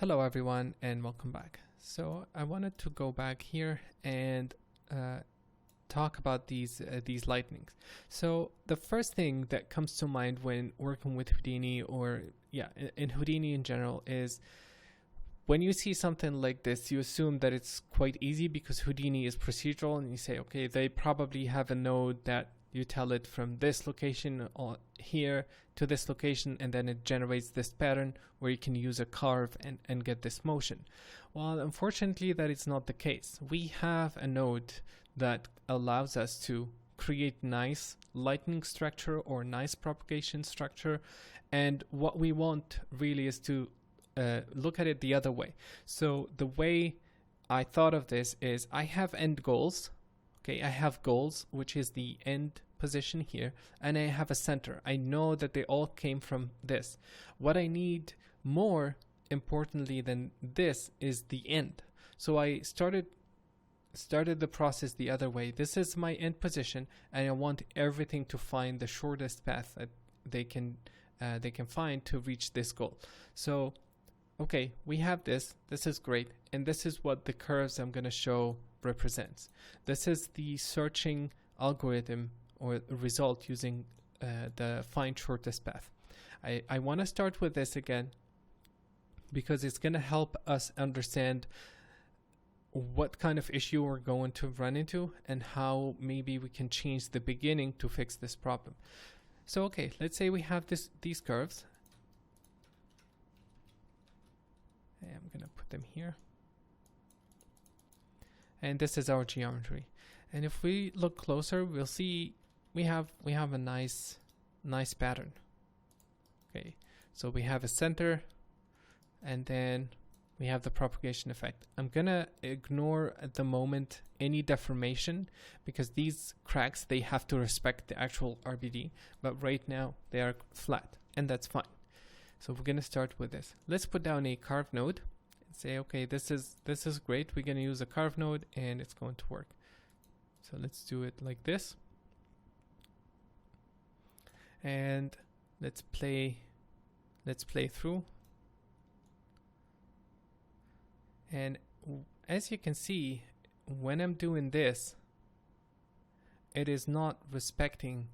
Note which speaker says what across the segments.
Speaker 1: Hello everyone and welcome back. So I wanted to go back here and talk about these lightnings. So the first thing that comes to mind when working with Houdini, or in Houdini in general, is when you see something like this, you assume that it's quite easy because Houdini is procedural, and you say, okay, they probably have a node that you tell it from this location or here to this location, and then it generates this pattern where you can use a carve and get this motion. Well, unfortunately, that is not the case. We have a node that allows us to create nice lightning structure or nice propagation structure, and what we want really is to look at it the other way. So the way I thought of this is I have end goals. Okay, I have goals, which is the end position here, and I have a center. I know that they all came from this. What I need more importantly than this is the end. So I started the process the other way. This is my end position, and I want everything to find the shortest path that they can find to reach this goal. So okay, we have this. This is great, and this is what the curves I'm going to show represents. This is the searching algorithm or result using the find shortest path. I want to start with this again because it's going to help us understand what kind of issue we're going to run into and how maybe we can change the beginning to fix this problem. So okay, let's say we have these curves. I'm going to put them here. And this is our geometry. And if we look closer, we'll see we have a nice pattern. Okay, so we have a center, and then we have the propagation effect. I'm gonna ignore at the moment any deformation because these cracks, they have to respect the actual RBD, but right now they are flat, and that's fine. So we're going to start with this. Let's put down a carve node and say, okay, this is great. We're going to use a carve node and it's going to work. So let's do it like this. And let's play through. And as you can see, when I'm doing this, it is not respecting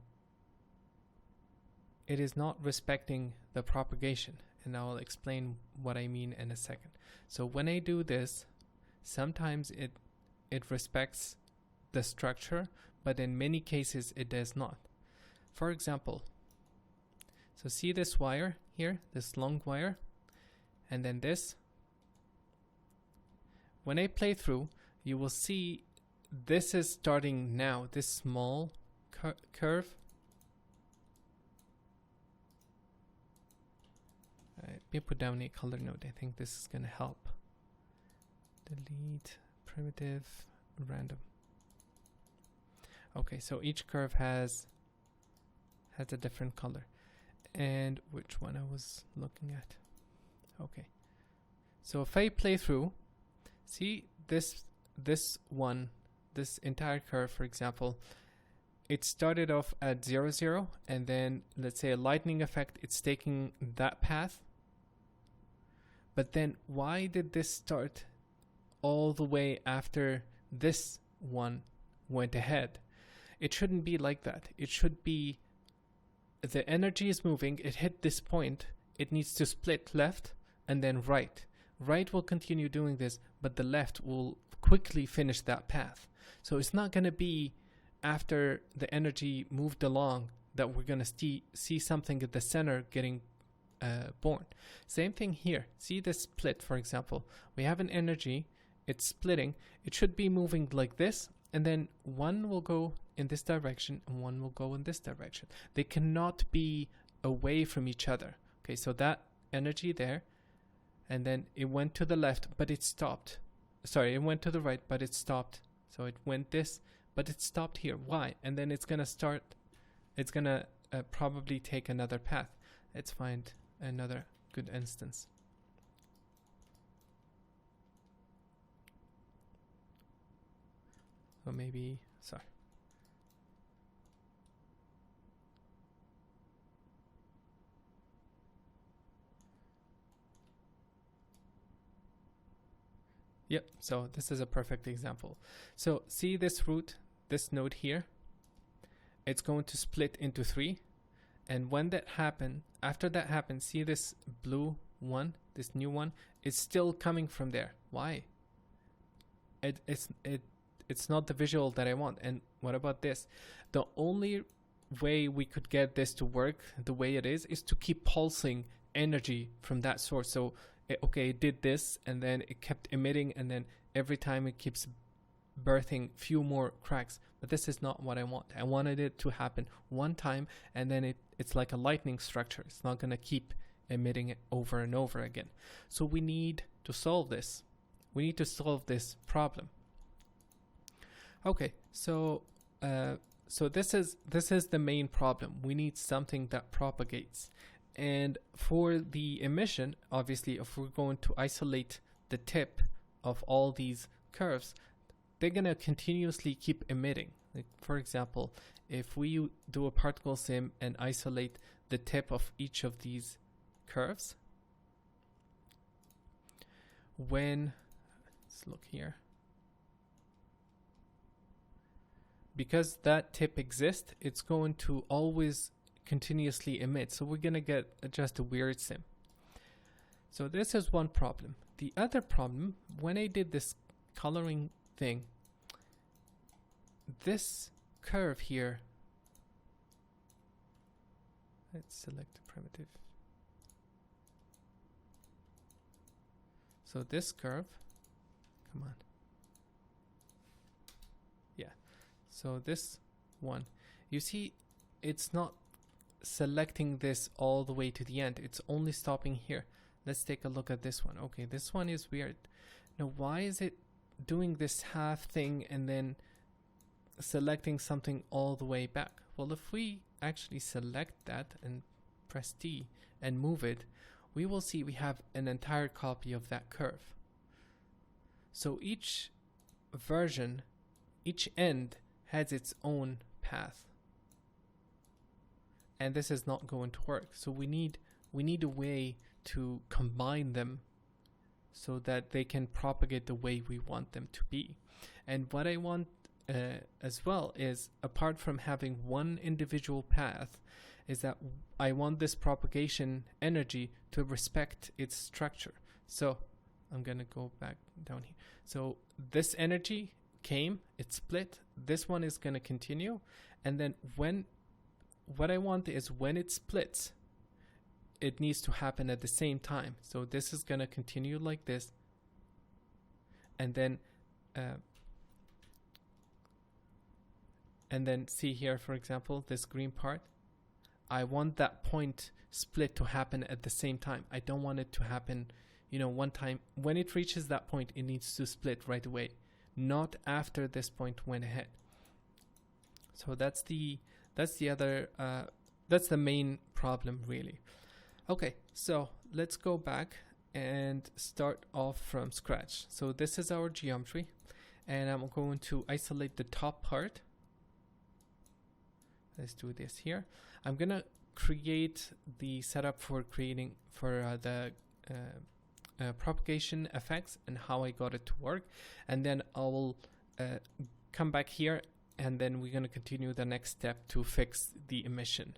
Speaker 1: the propagation, and I'll explain what I mean in a second. So when I do this, sometimes it respects the structure, but in many cases it does not. For example, so see this wire here, this long wire, and then this. When I play through, you will see this is starting now, this small curve. Let me put down a color node. I think this is going to help. Delete primitive random. Okay, so each curve has a different color. And which one I was looking at? Okay. So if I play through, see this entire curve, for example, it started off at 0, 0, and then let's say a lightning effect, it's taking that path. But then why did this start all the way after this one went ahead? It shouldn't be like that. It should be the energy is moving, it hit this point, it needs to split left and then right. Right will continue doing this, but the left will quickly finish that path. So it's not going to be after the energy moved along that we're going to see something at the center getting born. Same thing here. See this split, for example. We have an energy, it's splitting. It should be moving like this, and then one will go in this direction and one will go in this direction. They cannot be away from each other. Okay, so that energy there, and then it went to the left, but it stopped. Sorry, it went to the right, but it stopped. So it went this, but it stopped here. Why? And then it's gonna probably take another path. Let's find another good instance. Or maybe, sorry. Yep, so this is a perfect example. So see this root, this node here, it's going to split into 3. And when that happens, after that happens, see this blue one, this new one, it's still coming from there. Why? It's not the visual that I want. And what about this? The only way we could get this to work the way it is to keep pulsing energy from that source. So it did this, and then it kept emitting, and then every time it keeps birthing few more cracks. But this is not what I want. I wanted it to happen one time, and then it's like a lightning structure. It's not going to keep emitting it over and over again. So we need to solve this. We need to solve this problem. Okay, so this is the main problem. We need something that propagates. And for the emission, obviously, if we're going to isolate the tip of all these curves, they're going to continuously keep emitting. Like, for example, if we do a particle sim and isolate the tip of each of these curves, let's look here. Because that tip exists, it's going to always continuously emit. So we're going to get just a weird sim. So this is one problem. The other problem, when I did this coloring thing, this curve here, let's select the primitive. So this curve, come on. Yeah. So this one, you see, it's not selecting this all the way to the end. It's only stopping here. Let's take a look at this one. Okay, this one is weird. Now, why is it doing this half thing and then selecting something all the way back? Well, if we actually select that and press T and move it, we will see we have an entire copy of that curve. So each version, each end has its own path. And this is not going to work. So we need a way to combine them so that they can propagate the way we want them to be. And what I want as well is, apart from having one individual path, is that I want this propagation energy to respect its structure. So I'm going to go back down here. So this energy came, it split. This one is going to continue. And then what I want is when it splits, it needs to happen at the same time. So this is going to continue like this. And then see here, for example, this green part. I want that point split to happen at the same time. I don't want it to happen, one time. When it reaches that point, it needs to split right away, not after this point went ahead. So that's the main problem, really. Okay, so let's go back and start off from scratch. So this is our geometry, and I'm going to isolate the top part. Let's do this here. I'm gonna create the setup for the propagation effects and how I got it to work, and then I will come back here, and then we're gonna continue the next step to fix the emission.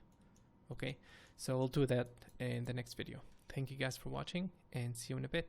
Speaker 1: Okay, so we'll do that in the next video. Thank you guys for watching, and see you in a bit.